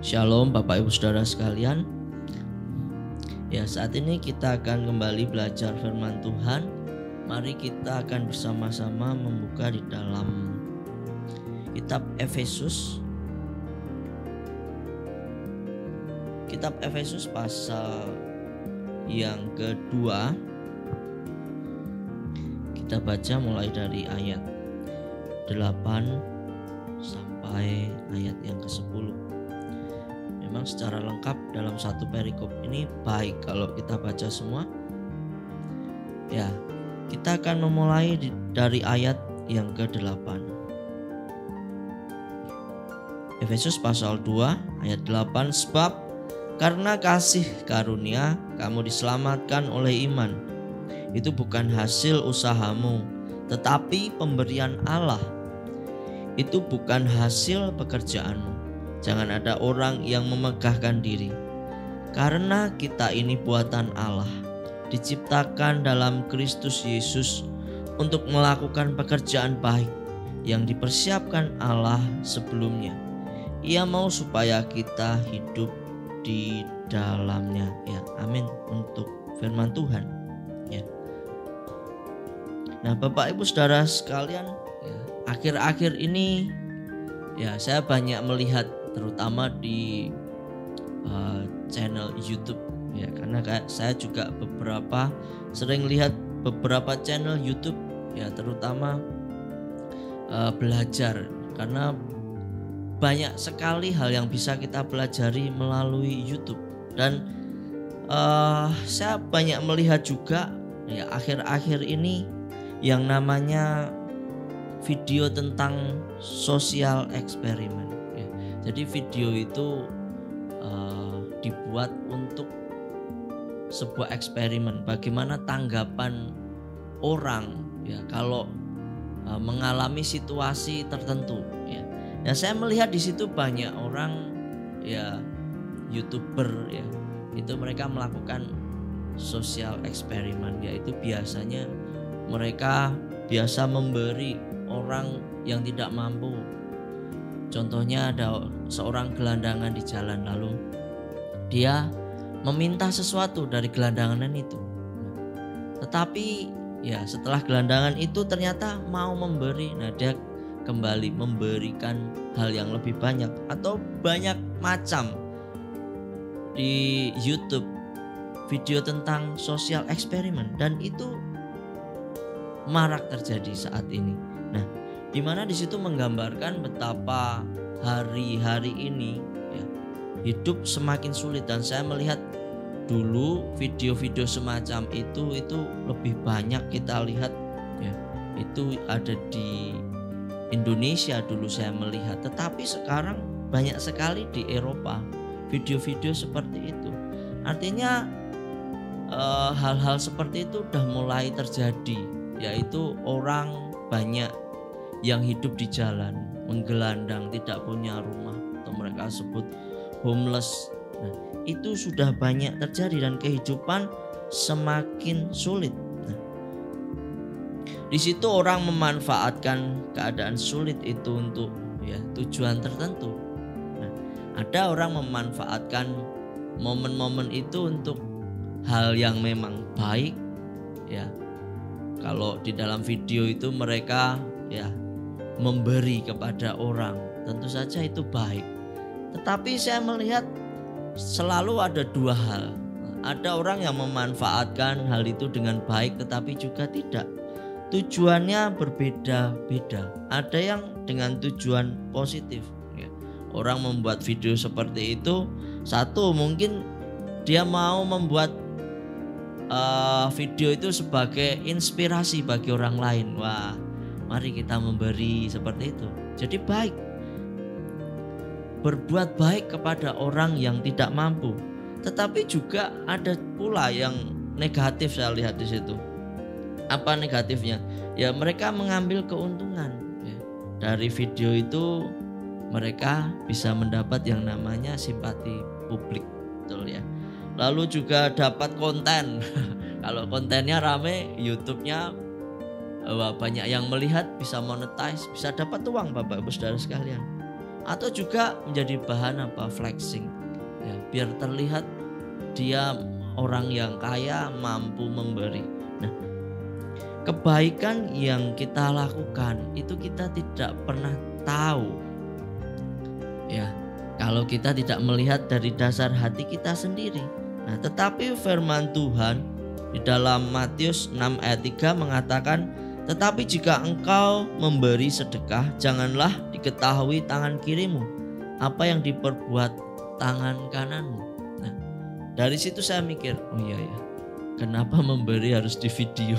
Shalom Bapak Ibu Saudara sekalian. Ya, saat ini kita akan kembali belajar firman Tuhan. Mari kita akan bersama-sama membuka di dalam kitab Efesus. Kitab Efesus pasal yang kedua. Kita baca mulai dari ayat 8 sampai ayat yang ke-10. Memang secara lengkap dalam satu perikop ini baik kalau kita baca semua. Ya, kita akan memulai dari ayat yang ke-8. Efesus pasal 2 ayat 8, sebab karena kasih karunia kamu diselamatkan oleh iman. Itu bukan hasil usahamu, tetapi pemberian Allah. Itu bukan hasil pekerjaanmu. Jangan ada orang yang memegahkan diri, karena kita ini buatan Allah, diciptakan dalam Kristus Yesus untuk melakukan pekerjaan baik yang dipersiapkan Allah sebelumnya. Ia mau supaya kita hidup di dalamnya. Ya, amin untuk firman Tuhan. Ya. Nah, Bapak Ibu Saudara sekalian, ya, akhir-akhir ini ya saya banyak melihat terutama di channel YouTube ya, karena saya juga sering lihat beberapa channel YouTube ya, terutama belajar, karena banyak sekali hal yang bisa kita pelajari melalui YouTube. Dan saya banyak melihat juga ya akhir-akhir ini yang namanya video tentang social eksperimen. Jadi video itu dibuat untuk sebuah eksperimen, bagaimana tanggapan orang ya kalau mengalami situasi tertentu ya. Nah, saya melihat di situ banyak orang ya, YouTuber ya, itu mereka melakukan social eksperimen, yaitu biasanya mereka biasa memberi orang yang tidak mampu. Contohnya ada seorang gelandangan di jalan, lalu dia meminta sesuatu dari gelandangan itu. Tetapi ya setelah gelandangan itu ternyata mau memberi, nah dia kembali memberikan hal yang lebih banyak. Atau banyak macam di YouTube video tentang sosial eksperimen, dan itu marak terjadi saat ini. Nah, di mana di situ menggambarkan betapa hari-hari ini ya, hidup semakin sulit. Dan saya melihat dulu video-video semacam itu lebih banyak kita lihat ya, itu ada di Indonesia dulu saya melihat, tetapi sekarang banyak sekali di Eropa video-video seperti itu. Artinya hal-hal seperti itu udah mulai terjadi, yaitu orang banyak yang hidup di jalan, menggelandang, tidak punya rumah, atau mereka sebut homeless. Nah, itu sudah banyak terjadi dan kehidupan semakin sulit. Nah, di situ orang memanfaatkan keadaan sulit itu untuk ya tujuan tertentu. Nah, ada orang memanfaatkan momen-momen itu untuk hal yang memang baik ya. Kalau di dalam video itu mereka ya memberi kepada orang, tentu saja itu baik. Tetapi saya melihat selalu ada dua hal. Ada orang yang memanfaatkan hal itu dengan baik, tetapi juga tidak. Tujuannya berbeda-beda. Ada yang dengan tujuan positif ya. Orang membuat video seperti itu, satu mungkin dia mau membuat video itu sebagai inspirasi bagi orang lain. Wah, mari kita memberi seperti itu. Jadi baik, berbuat baik kepada orang yang tidak mampu. Tetapi juga ada pula yang negatif, saya lihat di situ. Apa negatifnya? Ya mereka mengambil keuntungan ya. Dari video itu mereka bisa mendapat yang namanya simpati publik, betul ya. Lalu juga dapat konten. Kalau kontennya rame, YouTube-nya banyak yang melihat, bisa monetize, bisa dapat uang Bapak Ibu Saudara sekalian. atau juga menjadi bahan flexing ya, biar terlihat dia orang yang kaya, mampu memberi. Nah, kebaikan yang kita lakukan itu kita tidak pernah tahu ya, kalau kita tidak melihat dari dasar hati kita sendiri. Nah, tetapi firman Tuhan di dalam Matius 6 ayat 3 mengatakan, tetapi jika engkau memberi sedekah, janganlah diketahui tangan kirimu apa yang diperbuat tangan kananmu. Nah, dari situ saya mikir, oh iya ya, kenapa memberi harus di video?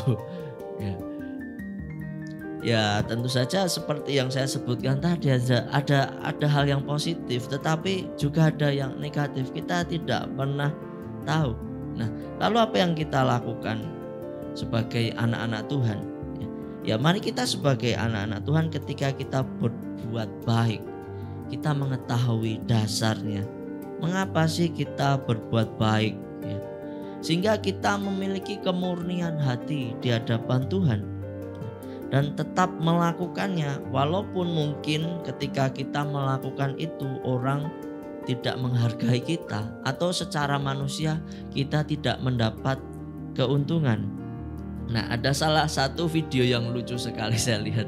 Ya tentu saja seperti yang saya sebutkan tadi, ada hal yang positif, tetapi juga ada yang negatif. Kita tidak pernah tahu. Nah, lalu apa yang kita lakukan sebagai anak-anak Tuhan? Ya mari kita sebagai anak-anak Tuhan, ketika kita berbuat baik, kita mengetahui dasarnya. Mengapa sih kita berbuat baik ya? Sehingga kita memiliki kemurnian hati di hadapan Tuhan dan tetap melakukannya, walaupun mungkin ketika kita melakukan itu orang tidak menghargai kita, atau secara manusia kita tidak mendapat keuntungan. Nah, ada salah satu video yang lucu sekali saya lihat.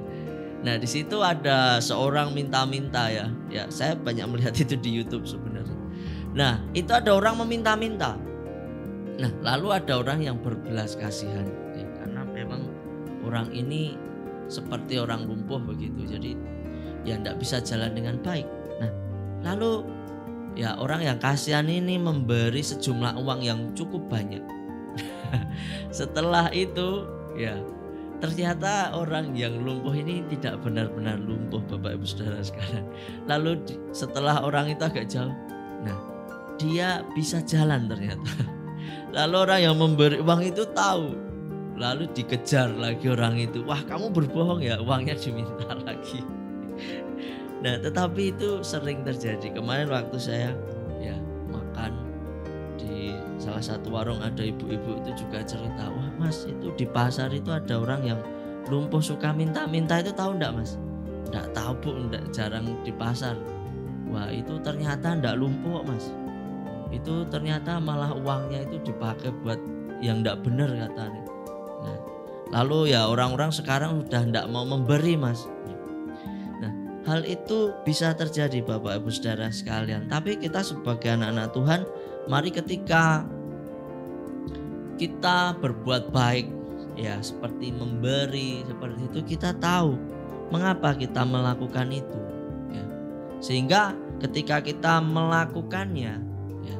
Nah, di situ ada seorang minta-minta ya. Ya, saya banyak melihat itu di YouTube sebenarnya. Nah, itu ada orang meminta-minta. Nah, lalu ada orang yang berbelas kasihan ya, karena memang orang ini seperti orang lumpuh begitu. Jadi ya tidak bisa jalan dengan baik. Nah, lalu ya orang yang kasihan ini memberi sejumlah uang yang cukup banyak. Setelah itu ya ternyata orang yang lumpuh ini tidak benar-benar lumpuh, Bapak Ibu Saudara sekalian. Lalu setelah orang itu agak jauh, nah dia bisa jalan ternyata. Lalu orang yang memberi uang itu tahu, lalu dikejar lagi orang itu. Wah, kamu berbohong ya, uangnya diminta lagi. Nah, tetapi itu sering terjadi. Kemarin waktu saya ya makan di salah satu warung, ada ibu-ibu itu juga cerita, wah mas, itu di pasar itu ada orang yang lumpuh suka minta-minta, itu tahu enggak mas? Enggak tahu bu, enggak, jarang di pasar. Wah, itu ternyata enggak lumpuh mas, itu ternyata malah uangnya itu dipakai buat yang enggak benar katanya. Nah, lalu ya orang-orang sekarang sudah enggak mau memberi mas. Nah, hal itu bisa terjadi Bapak Ibu Saudara sekalian. Tapi kita sebagai anak-anak Tuhan, mari ketika kita berbuat baik ya, seperti memberi, seperti itu, kita tahu mengapa kita melakukan itu ya. Sehingga ketika kita melakukannya ya,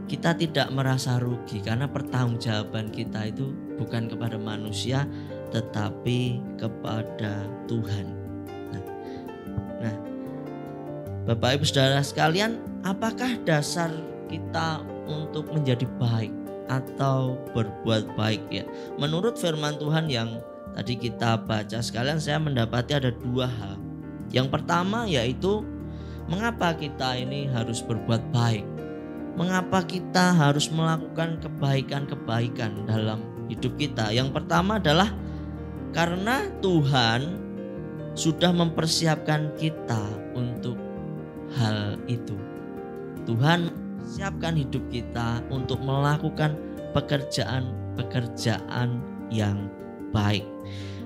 kita tidak merasa rugi, karena pertanggungjawaban kita itu bukan kepada manusia tetapi kepada Tuhan. Nah, Bapak Ibu Saudara sekalian, apakah dasar kita untuk menjadi baik atau berbuat baik ya? Menurut firman Tuhan yang tadi kita baca sekalian, saya mendapati ada dua hal. Yang pertama yaitu mengapa kita ini harus berbuat baik? Mengapa kita harus melakukan kebaikan-kebaikan dalam hidup kita? Yang pertama adalah karena Tuhan sudah mempersiapkan kita untuk hal itu. Tuhan siapkan hidup kita untuk melakukan pekerjaan-pekerjaan yang baik.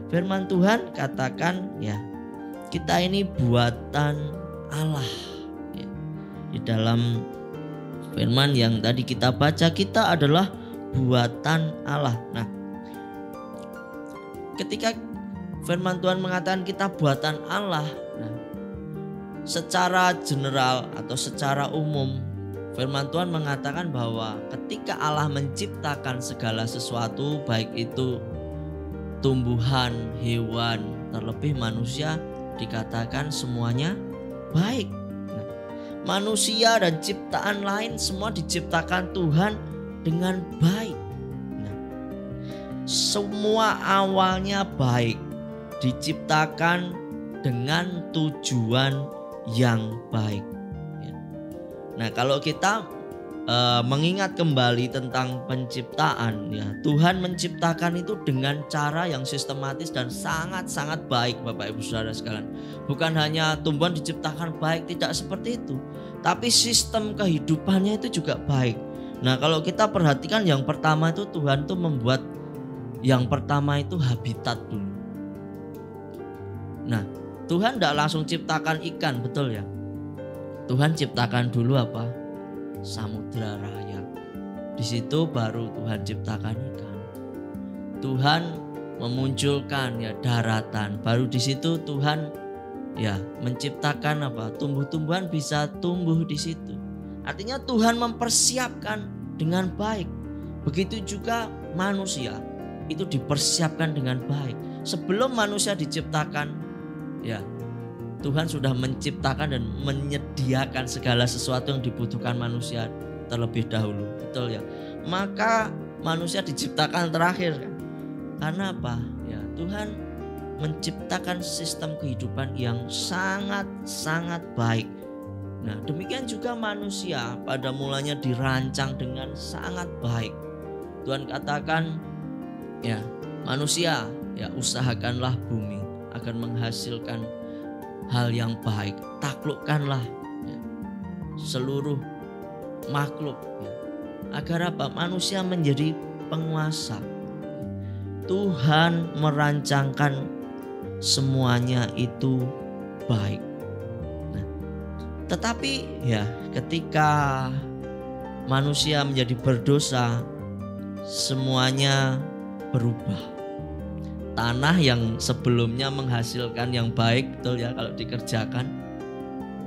Firman Tuhan katakan ya, kita ini buatan Allah ya. Di dalam firman yang tadi kita baca, kita adalah buatan Allah. Nah, ketika firman Tuhan mengatakan kita buatan Allah, nah, secara general atau secara umum firman Tuhan mengatakan bahwa ketika Allah menciptakan segala sesuatu, baik itu tumbuhan, hewan, terlebih manusia, dikatakan semuanya baik. Nah, manusia dan ciptaan lain semua diciptakan Tuhan dengan baik. Nah, semua awalnya baik, diciptakan dengan tujuan yang baik. Nah, kalau kita mengingat kembali tentang penciptaan, ya, Tuhan menciptakan itu dengan cara yang sistematis dan sangat-sangat baik, Bapak Ibu Saudara sekalian. Bukan hanya tumbuhan diciptakan baik, tidak seperti itu, tapi sistem kehidupannya itu juga baik. Nah, kalau kita perhatikan yang pertama itu Tuhan tuh membuat yang pertama itu habitat dulu. Nah, Tuhan tidak langsung ciptakan ikan, betul ya? Tuhan ciptakan dulu apa? Samudra raya. Di situ baru Tuhan ciptakan ikan. Tuhan memunculkan ya daratan. Baru di situ Tuhan ya menciptakan apa? Tumbuh-tumbuhan bisa tumbuh di situ. Artinya Tuhan mempersiapkan dengan baik. Begitu juga manusia itu dipersiapkan dengan baik. Sebelum manusia diciptakan, ya, Tuhan sudah menciptakan dan menyediakan segala sesuatu yang dibutuhkan manusia terlebih dahulu, betul ya. Maka manusia diciptakan terakhir kan. Karena apa? Ya, Tuhan menciptakan sistem kehidupan yang sangat-sangat baik. Nah, demikian juga manusia pada mulanya dirancang dengan sangat baik. Tuhan katakan, ya, manusia, ya, usahakanlah bumi akan menghasilkan hal yang baik, taklukkanlah ya, seluruh makhluk ya, agar apa? Manusia menjadi penguasa. Tuhan merancangkan semuanya itu baik. Nah, tetapi ya ketika manusia menjadi berdosa, semuanya berubah. Tanah yang sebelumnya menghasilkan yang baik, betul ya, kalau dikerjakan,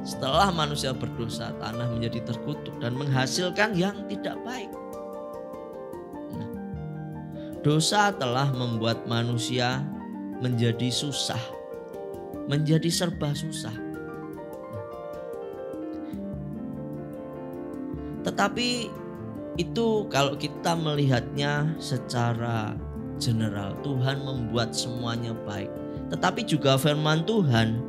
setelah manusia berdosa, tanah menjadi terkutuk dan menghasilkan yang tidak baik. Nah, dosa telah membuat manusia menjadi susah, menjadi serba susah. Tetapi itu kalau kita melihatnya secara general, Tuhan membuat semuanya baik. Tetapi juga firman Tuhan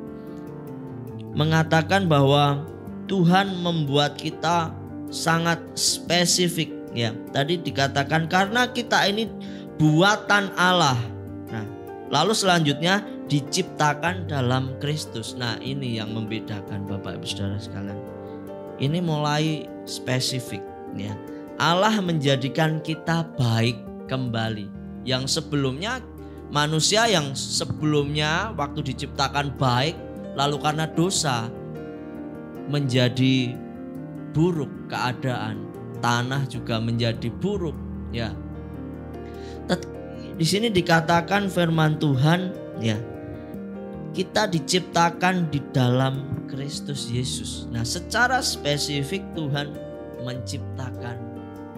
mengatakan bahwa Tuhan membuat kita sangat spesifik ya. Tadi dikatakan karena kita ini buatan Allah. Nah, lalu selanjutnya diciptakan dalam Kristus. Nah, ini yang membedakan Bapak Ibu Saudara sekalian. Ini mulai spesifik ya. Allah menjadikan kita baik kembali. Yang sebelumnya manusia yang sebelumnya waktu diciptakan baik, lalu karena dosa menjadi buruk keadaan, tanah juga menjadi buruk ya. Di sini dikatakan firman Tuhan ya, kita diciptakan di dalam Kristus Yesus. Nah, secara spesifik Tuhan menciptakan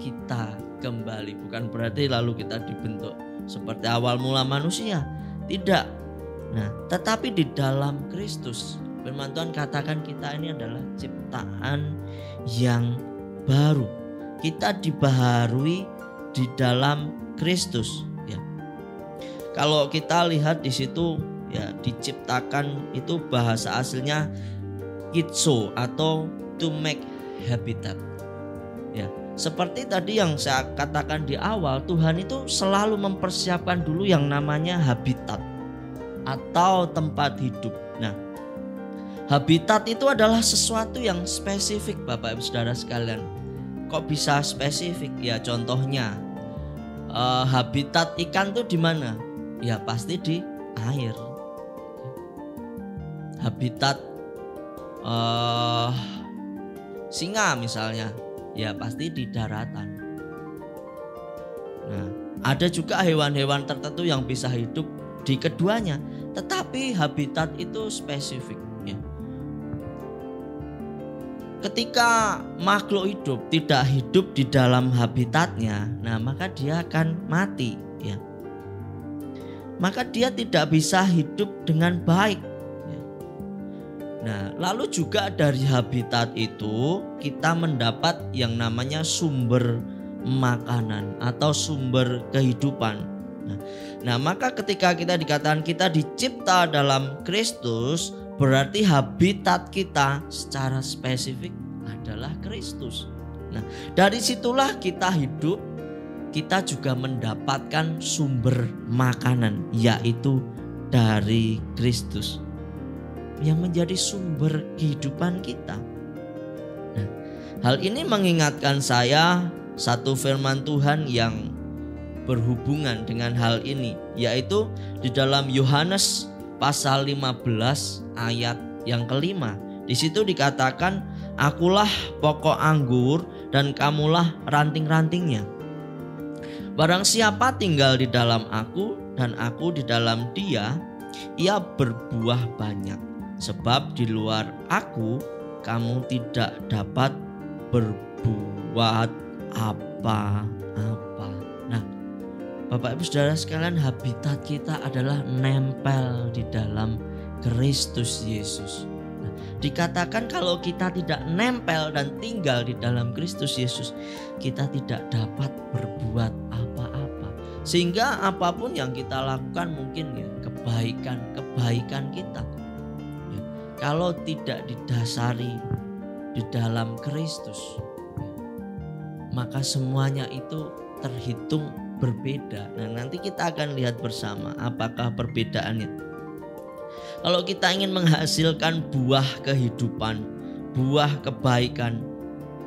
kita kembali, bukan berarti lalu kita dibentuk seperti awal mula manusia, tidak. Nah, tetapi di dalam Kristus, firman Tuhan katakan kita ini adalah ciptaan yang baru. Kita dibaharui di dalam Kristus ya. Kalau kita lihat di situ ya, diciptakan itu bahasa aslinya kitso atau to make habitat ya. Seperti tadi yang saya katakan di awal, Tuhan itu selalu mempersiapkan dulu yang namanya habitat atau tempat hidup. Nah, habitat itu adalah sesuatu yang spesifik Bapak Ibu Saudara sekalian. Kok bisa spesifik? Ya contohnya habitat ikan tuh di mana? Ya pasti di air. Habitat singa misalnya, ya pasti di daratan. Nah, ada juga hewan-hewan tertentu yang bisa hidup di keduanya, tetapi habitat itu spesifik ya. Ketika makhluk hidup tidak hidup di dalam habitatnya, nah maka dia akan mati ya. Maka dia tidak bisa hidup dengan baik. Nah, lalu juga dari habitat itu kita mendapat yang namanya sumber makanan atau sumber kehidupan. Nah, maka ketika kita dikatakan kita dicipta dalam Kristus, berarti habitat kita secara spesifik adalah Kristus. Nah, dari situlah kita hidup, kita juga mendapatkan sumber makanan, yaitu dari Kristus yang menjadi sumber kehidupan kita. Nah, hal ini mengingatkan saya satu firman Tuhan yang berhubungan dengan hal ini, yaitu di dalam Yohanes pasal 15 ayat yang kelima. Di situ dikatakan, akulah pokok anggur dan kamulah ranting-rantingnya. Barang siapa tinggal di dalam aku dan aku di dalam dia, ia berbuah banyak. Sebab di luar aku, kamu tidak dapat berbuat apa-apa. Nah, Bapak Ibu Saudara sekalian, habitat kita adalah nempel di dalam Kristus Yesus. Nah, dikatakan kalau kita tidak nempel dan tinggal di dalam Kristus Yesus, kita tidak dapat berbuat apa-apa. Sehingga apapun yang kita lakukan, mungkin ya kebaikan kita, ya, kalau tidak didasari di dalam Kristus, ya, maka semuanya itu terhitung berbeda. Nah, nanti kita akan lihat bersama apakah perbedaannya. Kalau kita ingin menghasilkan buah kehidupan, buah kebaikan,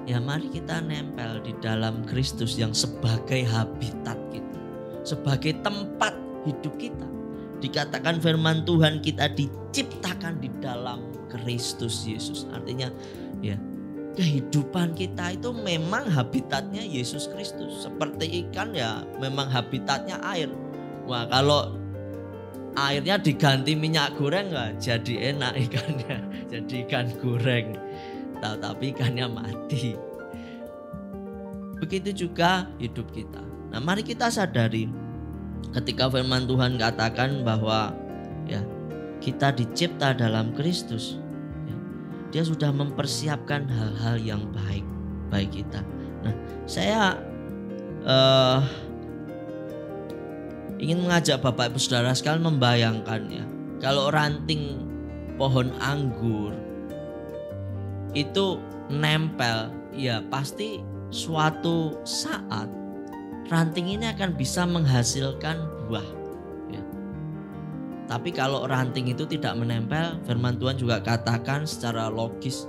ya mari kita nempel di dalam Kristus yang sebagai habitat kita, sebagai tempat hidup kita. Dikatakan firman Tuhan, kita diciptakan di dalam Kristus Yesus. Artinya ya, kehidupan kita itu memang habitatnya Yesus Kristus. Seperti ikan ya memang habitatnya air. Wah, kalau airnya diganti minyak goreng nggak jadi enak ikannya, jadi ikan goreng. Tapi ikannya mati. Begitu juga hidup kita. Nah, mari kita sadari ketika firman Tuhan katakan bahwa ya kita dicipta dalam Kristus. Dia sudah mempersiapkan hal-hal yang baik bagi kita. Nah, saya ingin mengajak Bapak Ibu Saudara sekalian membayangkan ya, kalau ranting pohon anggur itu nempel, ya pasti suatu saat ranting ini akan bisa menghasilkan buah. Tapi kalau ranting itu tidak menempel, firman Tuhan juga katakan secara logis,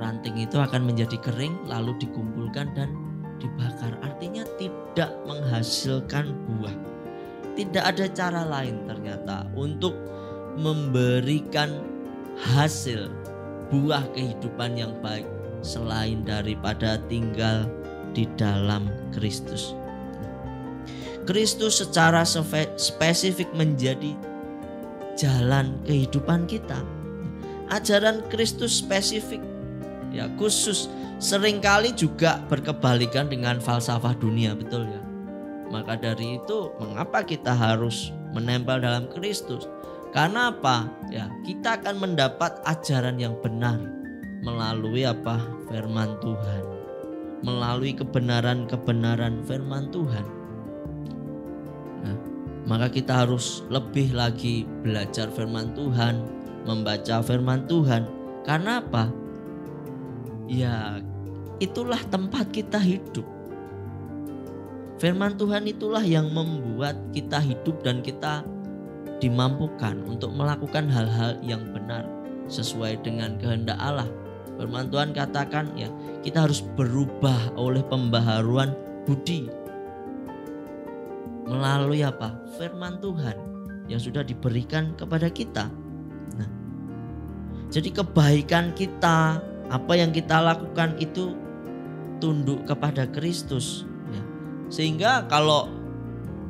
ranting itu akan menjadi kering lalu dikumpulkan dan dibakar. Artinya tidak menghasilkan buah. Tidak ada cara lain ternyata untuk memberikan hasil buah kehidupan yang baik selain daripada tinggal di dalam Kristus. Kristus secara spesifik menjadi jalan kehidupan kita. Ajaran Kristus spesifik ya khusus seringkali juga berkebalikan dengan falsafah dunia, betul ya. Maka dari itu mengapa kita harus menempel dalam Kristus? Karena apa? Ya, kita akan mendapat ajaran yang benar melalui apa? Firman Tuhan. Melalui kebenaran-kebenaran firman Tuhan. Maka kita harus lebih lagi belajar firman Tuhan, membaca firman Tuhan. Karena apa? Ya, itulah tempat kita hidup. Firman Tuhan itulah yang membuat kita hidup dan kita dimampukan untuk melakukan hal-hal yang benar sesuai dengan kehendak Allah. Firman Tuhan katakan ya, kita harus berubah oleh pembaharuan budi. Melalui apa? Firman Tuhan yang sudah diberikan kepada kita. Nah, jadi kebaikan kita, apa yang kita lakukan itu tunduk kepada Kristus ya. Sehingga kalau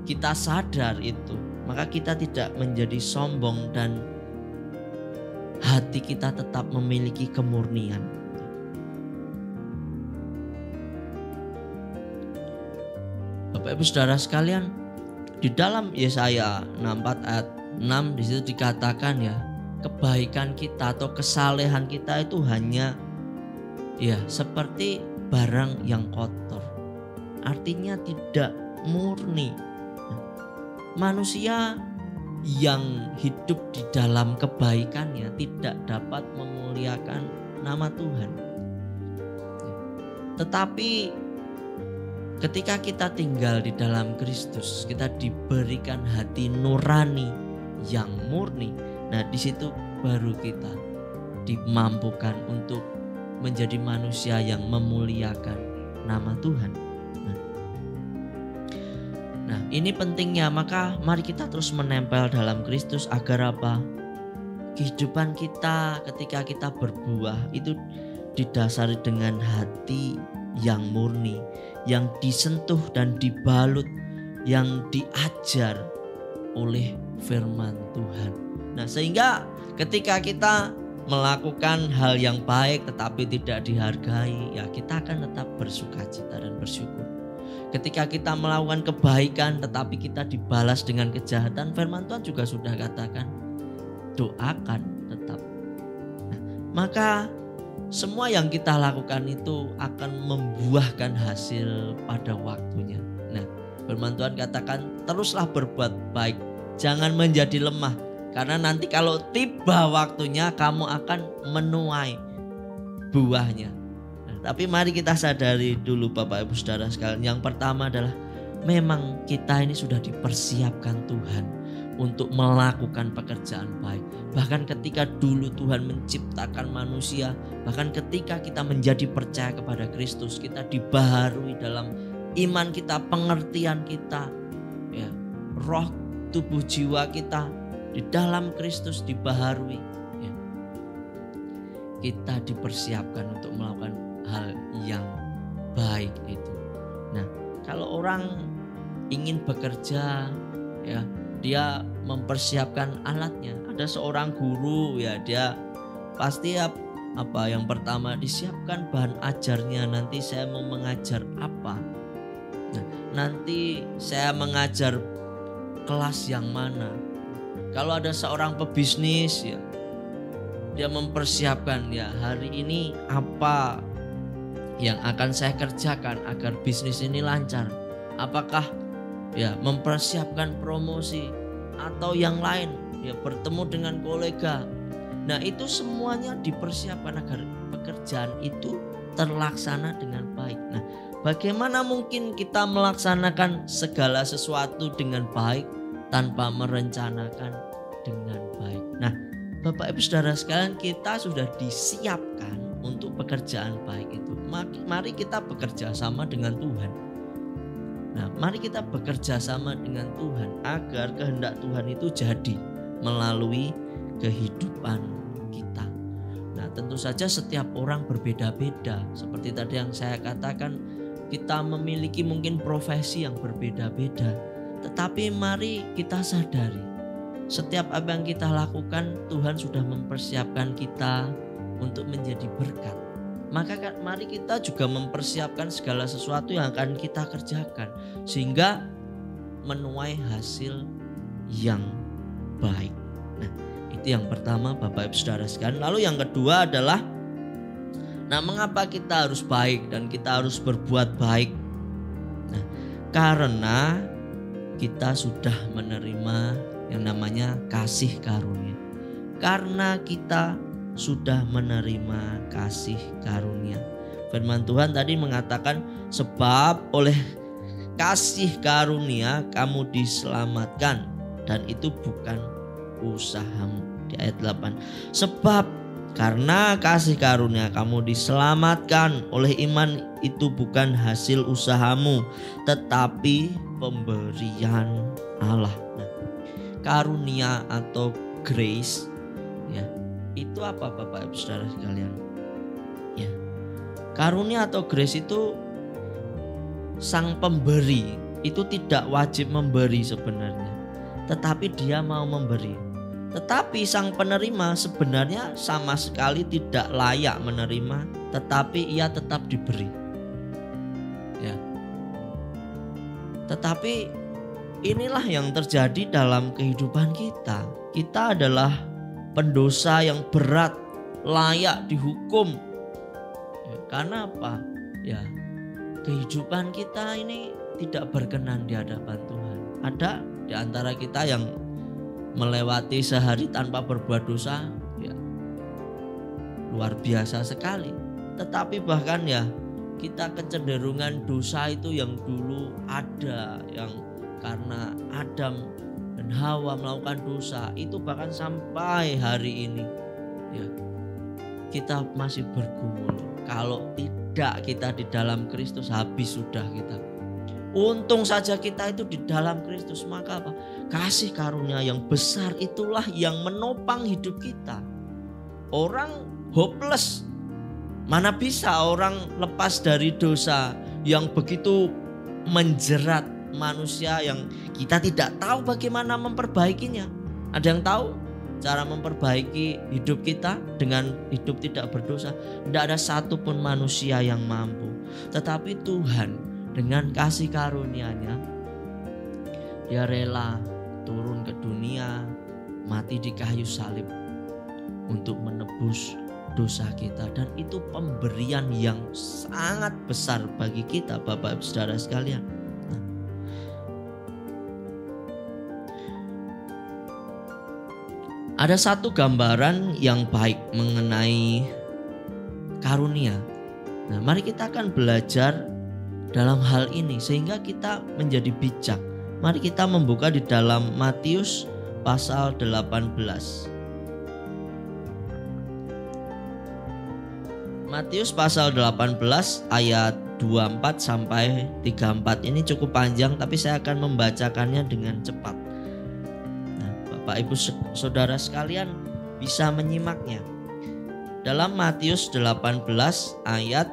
kita sadar itu, maka kita tidak menjadi sombong dan hati kita tetap memiliki kemurnian. Bapak Ibu Saudara sekalian, di dalam Yesaya 64 ayat 6 di situ dikatakan ya, kebaikan kita atau kesalehan kita itu hanya ya seperti barang yang kotor. Artinya tidak murni. Manusia yang hidup di dalam kebaikannya tidak dapat memuliakan nama Tuhan. Tetapi ketika kita tinggal di dalam Kristus, kita diberikan hati nurani yang murni. Nah, di situ baru kita dimampukan untuk menjadi manusia yang memuliakan nama Tuhan. Nah, ini pentingnya. Maka mari kita terus menempel dalam Kristus agar apa? Kehidupan kita ketika kita berbuah itu didasari dengan hati yang murni, yang disentuh dan dibalut, yang diajar oleh firman Tuhan. Nah, sehingga ketika kita melakukan hal yang baik tetapi tidak dihargai, ya kita akan tetap bersukacita dan bersyukur. Ketika kita melakukan kebaikan tetapi kita dibalas dengan kejahatan, firman Tuhan juga sudah katakan, doakan tetap. Nah, maka semua yang kita lakukan itu akan membuahkan hasil pada waktunya. Nah, firman Tuhan katakan, teruslah berbuat baik, jangan menjadi lemah. Karena nanti kalau tiba waktunya kamu akan menuai buahnya. Nah, tapi mari kita sadari dulu Bapak Ibu Saudara sekalian. Yang pertama adalah memang kita ini sudah dipersiapkan Tuhan untuk melakukan pekerjaan baik. Bahkan ketika dulu Tuhan menciptakan manusia, bahkan ketika kita menjadi percaya kepada Kristus, kita dibaharui dalam iman kita, pengertian kita, ya, roh, tubuh, jiwa kita di dalam Kristus dibaharui, ya. Kita dipersiapkan untuk melakukan hal yang baik itu. Nah, kalau orang ingin bekerja, ya, dia mempersiapkan alatnya. Ada seorang guru, ya, dia pasti apa yang pertama disiapkan bahan ajarnya. Nanti saya mau mengajar apa? Nah, nanti saya mengajar kelas yang mana? Kalau ada seorang pebisnis, ya, dia mempersiapkan, ya, hari ini apa yang akan saya kerjakan agar bisnis ini lancar. Apakah, ya, mempersiapkan promosi atau yang lain, ya, bertemu dengan kolega. Nah, itu semuanya dipersiapkan agar pekerjaan itu terlaksana dengan baik. Nah, bagaimana mungkin kita melaksanakan segala sesuatu dengan baik tanpa merencanakan dengan baik? Nah, Bapak Ibu Saudara sekalian, kita sudah disiapkan untuk pekerjaan baik itu. Mari kita bekerja sama dengan Tuhan. Nah, mari kita bekerja sama dengan Tuhan agar kehendak Tuhan itu jadi melalui kehidupan kita. Nah, tentu saja setiap orang berbeda-beda. Seperti tadi yang saya katakan, kita memiliki mungkin profesi yang berbeda-beda. Tetapi mari kita sadari, setiap apa yang kita lakukan, Tuhan sudah mempersiapkan kita untuk menjadi berkat. Maka mari kita juga mempersiapkan segala sesuatu yang akan kita kerjakan, sehingga menuai hasil yang baik. Nah, itu yang pertama Bapak Ibu Saudara sekalian. Lalu yang kedua adalah, nah, mengapa kita harus baik dan kita harus berbuat baik? Nah, karena kita sudah menerima yang namanya kasih karunia. Karena kita sudah menerima kasih karunia. Firman Tuhan tadi mengatakan, sebab oleh kasih karunia kamu diselamatkan, dan itu bukan usahamu. Di ayat 8, sebab karena kasih karunia kamu diselamatkan oleh iman, itu bukan hasil usahamu, tetapi pemberian Allah. Nah, karunia atau grace, ya, itu apa Bapak Ibu Saudara sekalian? Ya, karunia atau grace itu sang pemberi itu tidak wajib memberi sebenarnya, tetapi dia mau memberi. Tetapi sang penerima sebenarnya sama sekali tidak layak menerima, tetapi ia tetap diberi. Ya. Tetapi inilah yang terjadi dalam kehidupan kita. Kita adalah pendosa yang berat, layak dihukum. Ya, karena apa? Ya, kehidupan kita ini tidak berkenan di hadapan Tuhan. Ada di antara kita yang melewati sehari tanpa berbuat dosa, ya, luar biasa sekali. Tetapi bahkan, ya, kita kecenderungan dosa itu yang dulu ada, yang karena Adam dan Hawa melakukan dosa itu bahkan sampai hari ini ya kita masih bergumul. Kalau tidak kita di dalam Kristus, habis sudah kita. Untung saja kita itu di dalam Kristus, maka apa? Kasih karunia yang besar itulah yang menopang hidup kita. Orang hopeless, mana bisa orang lepas dari dosa yang begitu menjerat manusia yang kita tidak tahu bagaimana memperbaikinya. Ada yang tahu cara memperbaiki hidup kita dengan hidup tidak berdosa? Tidak ada satupun manusia yang mampu. Tetapi Tuhan dengan kasih karunia-Nya, Dia rela turun ke dunia, mati di kayu salib untuk menebus dosa kita. Dan itu pemberian yang sangat besar bagi kita, Bapak Ibu Saudara sekalian. Ada satu gambaran yang baik mengenai karunia. Nah, mari kita akan belajar dalam hal ini sehingga kita menjadi bijak. Mari kita membuka di dalam Matius pasal 18. Matius pasal 18 ayat 24 sampai 34 ini cukup panjang, tapi saya akan membacakannya dengan cepat. Bapak Ibu Saudara sekalian bisa menyimaknya. Dalam Matius 18 ayat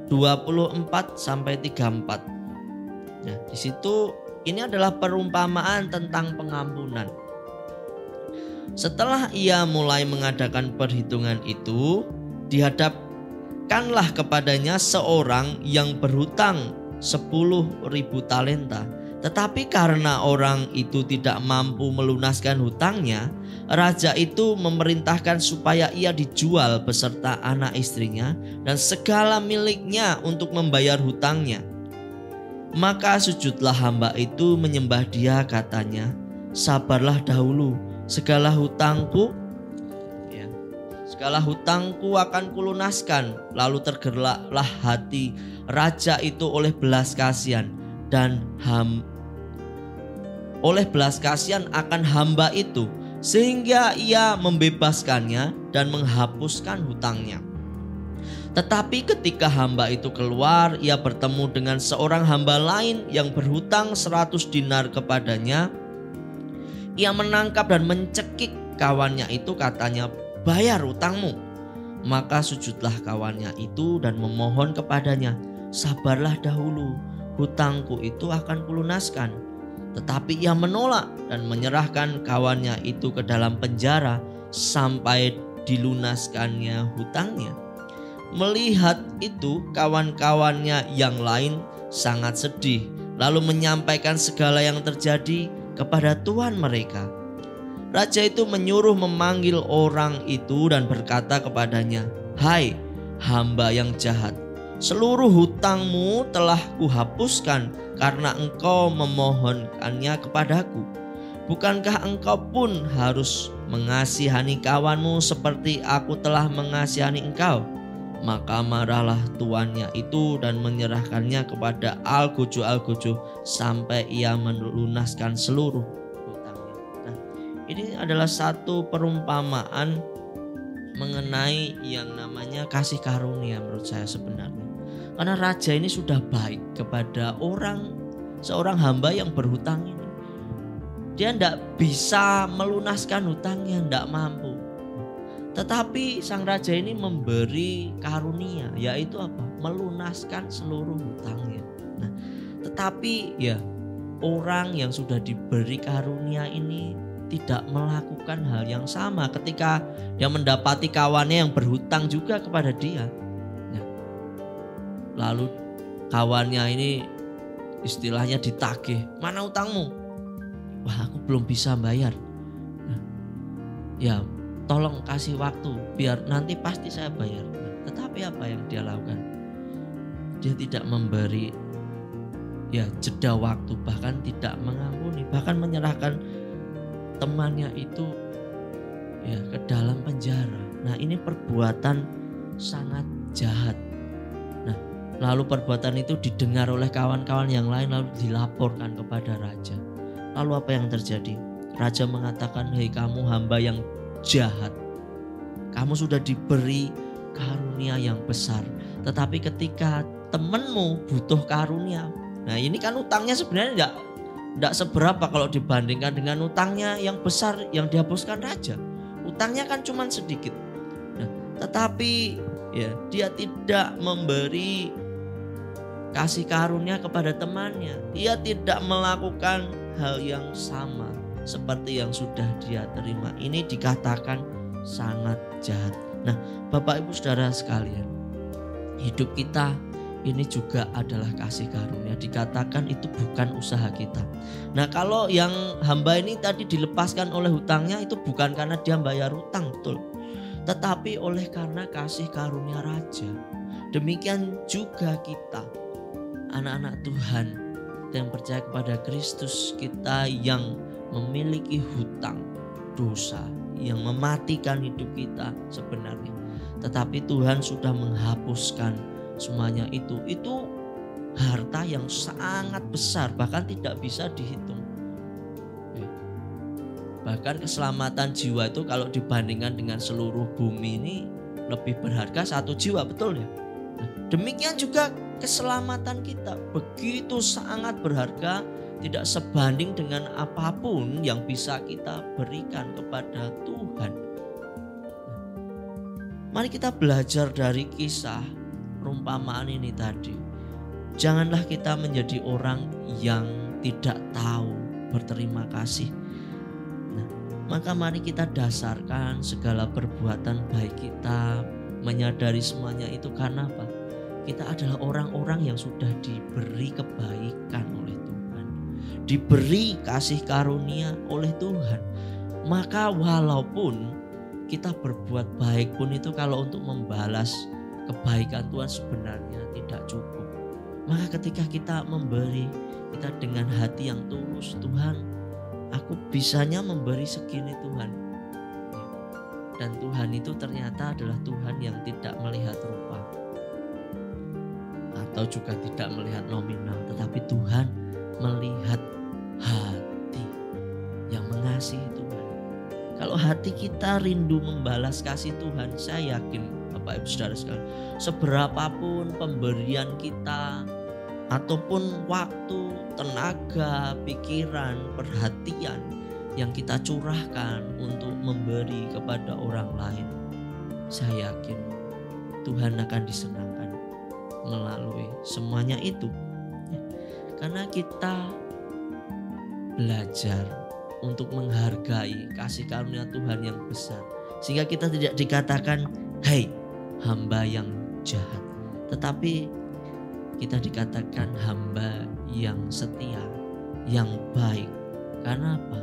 24 sampai 34. Nah, di situ ini adalah perumpamaan tentang pengampunan. Setelah ia mulai mengadakan perhitungan itu, dihadapkanlah kepadanya seorang yang berhutang 10.000 talenta. Tetapi karena orang itu tidak mampu melunaskan hutangnya, raja itu memerintahkan supaya ia dijual beserta anak istrinya dan segala miliknya untuk membayar hutangnya. Maka sujudlah hamba itu menyembah dia, katanya, sabarlah dahulu, segala hutangku akan kulunaskan. Lalu tergeraklah hati raja itu oleh belas kasihan akan hamba itu, sehingga ia membebaskannya dan menghapuskan hutangnya. Tetapi ketika hamba itu keluar, ia bertemu dengan seorang hamba lain yang berhutang 100 dinar kepadanya. Ia menangkap dan mencekik kawannya itu, katanya, bayar hutangmu. Maka sujudlah kawannya itu dan memohon kepadanya, sabarlah dahulu, hutangku itu akan kulunaskan. Tetapi ia menolak dan menyerahkan kawannya itu ke dalam penjara sampai dilunaskannya hutangnya. Melihat itu, kawan-kawannya yang lain sangat sedih, lalu menyampaikan segala yang terjadi kepada tuan mereka. Raja itu menyuruh memanggil orang itu dan berkata kepadanya, hai hamba yang jahat, seluruh hutangmu telah kuhapuskan karena engkau memohonkannya kepadaku. Bukankah engkau pun harus mengasihani kawanmu seperti aku telah mengasihani engkau? Maka marahlah tuannya itu dan menyerahkannya kepada algojo-algojo sampai ia melunaskan seluruh hutangnya. Nah, ini adalah satu perumpamaan mengenai yang namanya kasih karunia menurut saya sebenarnya. Karena raja ini sudah baik kepada seorang hamba yang berhutang ini. Dia tidak bisa melunaskan hutangnya, tidak mampu. Tetapi sang raja ini memberi karunia, yaitu apa? Melunaskan seluruh hutangnya. Nah, tetapi ya orang yang sudah diberi karunia ini tidak melakukan hal yang sama ketika dia mendapati kawannya yang berhutang juga kepada dia. Lalu kawannya ini istilahnya ditagih, mana utangmu? Wah, aku belum bisa bayar. Nah, ya tolong kasih waktu biar nanti pasti saya bayar. Nah, tetapi apa yang dia lakukan? Dia tidak memberi jeda waktu, bahkan tidak mengampuni, bahkan menyerahkan temannya itu ke dalam penjara. Nah, ini perbuatan sangat jahat. Nah, Lalu perbuatan itu didengar oleh kawan-kawan yang lain, lalu dilaporkan kepada raja. Lalu apa yang terjadi? Raja mengatakan, "Hei kamu hamba yang jahat, kamu sudah diberi karunia yang besar. Tetapi ketika temanmu butuh karunia." Nah ini kan utangnya sebenarnya tidak seberapa kalau dibandingkan dengan utangnya yang besar yang dihapuskan raja. Utangnya kan cuma sedikit. Nah, tetapi ya dia tidak memberi kasih karunia kepada temannya. Dia tidak melakukan hal yang sama seperti yang sudah dia terima. Ini dikatakan sangat jahat. Nah, Bapak Ibu Saudara sekalian, hidup kita ini juga adalah kasih karunia. Dikatakan itu bukan usaha kita. Nah, kalau yang hamba ini tadi dilepaskan oleh hutangnya itu bukan karena dia bayar hutang, betul. Tetapi oleh karena kasih karunia raja. Demikian juga kita, anak-anak Tuhan yang percaya kepada Kristus, kita yang memiliki hutang dosa yang mematikan hidup kita sebenarnya. Tetapi Tuhan sudah menghapuskan semuanya itu harta yang sangat besar, bahkan tidak bisa dihitung. Bahkan keselamatan jiwa itu kalau dibandingkan dengan seluruh bumi ini lebih berharga satu jiwa, betul ya? Nah, demikian juga keselamatan kita begitu sangat berharga, tidak sebanding dengan apapun yang bisa kita berikan kepada Tuhan. Mari kita belajar dari kisah perumpamaan ini tadi. Janganlah kita menjadi orang yang tidak tahu berterima kasih. Nah, maka mari kita dasarkan segala perbuatan baik kita, menyadari semuanya itu karena apa? Kita adalah orang-orang yang sudah diberi kebaikan oleh Tuhan, diberi kasih karunia oleh Tuhan. Maka walaupun kita berbuat baik pun itu kalau untuk membalas kebaikan Tuhan sebenarnya tidak cukup. Maka ketika kita memberi, kita dengan hati yang tulus, Tuhan, aku bisanya memberi segini Tuhan. Dan Tuhan itu ternyata adalah Tuhan yang tidak melihat rupa atau juga tidak melihat nominal, tetapi Tuhan melihat hati yang mengasihi Tuhan. Kalau hati kita rindu membalas kasih Tuhan, saya yakin Bapak Ibu Saudara sekalian, seberapapun pemberian kita ataupun waktu, tenaga, pikiran, perhatian yang kita curahkan untuk memberi kepada orang lain, saya yakin Tuhan akan disenangkan melalui semuanya itu. Karena kita belajar untuk menghargai kasih karunia Tuhan yang besar, sehingga kita tidak dikatakan "Hei hamba yang jahat", tetapi kita dikatakan hamba yang setia, yang baik. Karena apa?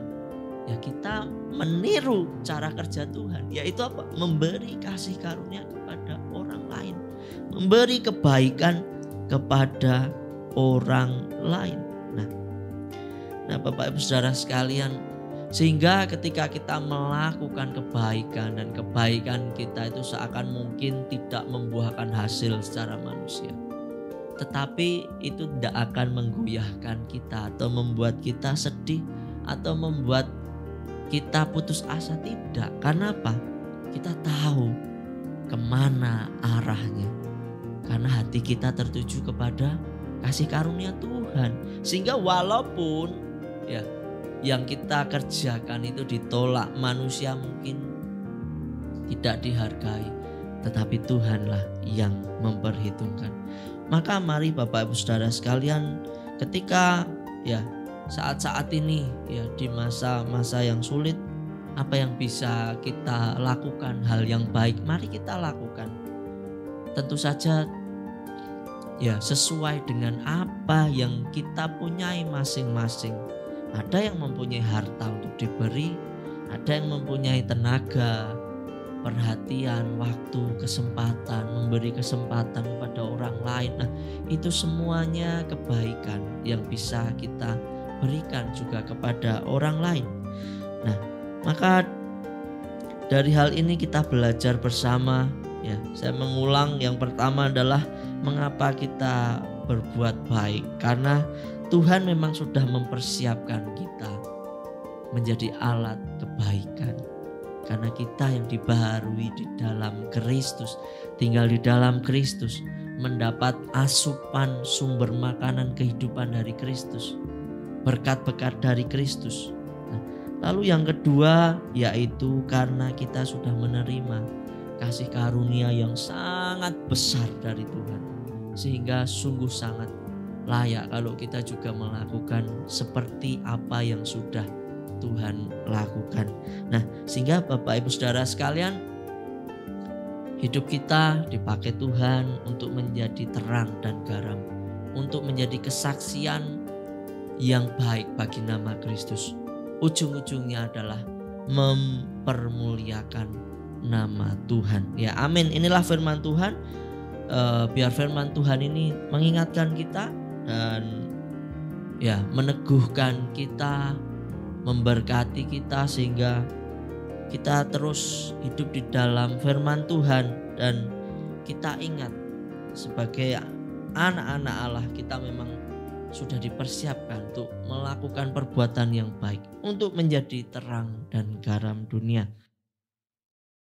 Ya kita meniru cara kerja Tuhan, yaitu apa? Memberi kasih karunia kepada orang lain, memberi kebaikan kepada orang lain. Nah, Bapak Ibu Saudara sekalian, sehingga ketika kita melakukan kebaikan dan kebaikan kita itu seakan mungkin tidak membuahkan hasil secara manusia, tetapi itu tidak akan menggoyahkan kita atau membuat kita sedih atau membuat kita putus asa, tidak. Karena apa? Kita tahu kemana arahnya, karena hati kita tertuju kepada kasih karunia Tuhan. Sehingga walaupun ya yang kita kerjakan itu ditolak manusia, mungkin tidak dihargai, tetapi Tuhanlah yang memperhitungkan. Maka mari Bapak Ibu Saudara sekalian, ketika ya saat-saat ini ya di masa-masa yang sulit, apa yang bisa kita lakukan, hal yang baik mari kita lakukan. Tentu saja ya sesuai dengan apa yang kita punyai masing-masing. Ada yang mempunyai harta untuk diberi, ada yang mempunyai tenaga, perhatian, waktu, kesempatan, memberi kesempatan kepada orang lain. Nah, itu semuanya kebaikan yang bisa kita berikan juga kepada orang lain. Nah, maka dari hal ini kita belajar bersama. Ya, saya mengulang, yang pertama adalah mengapa kita berbuat baik? Karena Tuhan memang sudah mempersiapkan kita menjadi alat kebaikan. Karena kita yang dibaharui di dalam Kristus, tinggal di dalam Kristus, mendapat asupan sumber makanan kehidupan dari Kristus, berkat-berkat dari Kristus. Lalu yang kedua yaitu karena kita sudah menerima kasih karunia yang sangat besar dari Tuhan, sehingga sungguh sangat layak kalau kita juga melakukan seperti apa yang sudah Tuhan lakukan. Nah, sehingga Bapak Ibu Saudara sekalian, hidup kita dipakai Tuhan untuk menjadi terang dan garam, untuk menjadi kesaksian yang baik bagi nama Kristus. Ujung-ujungnya adalah mempermuliakan nama Tuhan. Ya, amin. Inilah firman Tuhan. Biar firman Tuhan ini mengingatkan kita dan ya meneguhkan kita, memberkati kita sehingga kita terus hidup di dalam firman Tuhan, dan kita ingat sebagai anak-anak Allah kita memang sudah dipersiapkan untuk melakukan perbuatan yang baik, untuk menjadi terang dan garam dunia.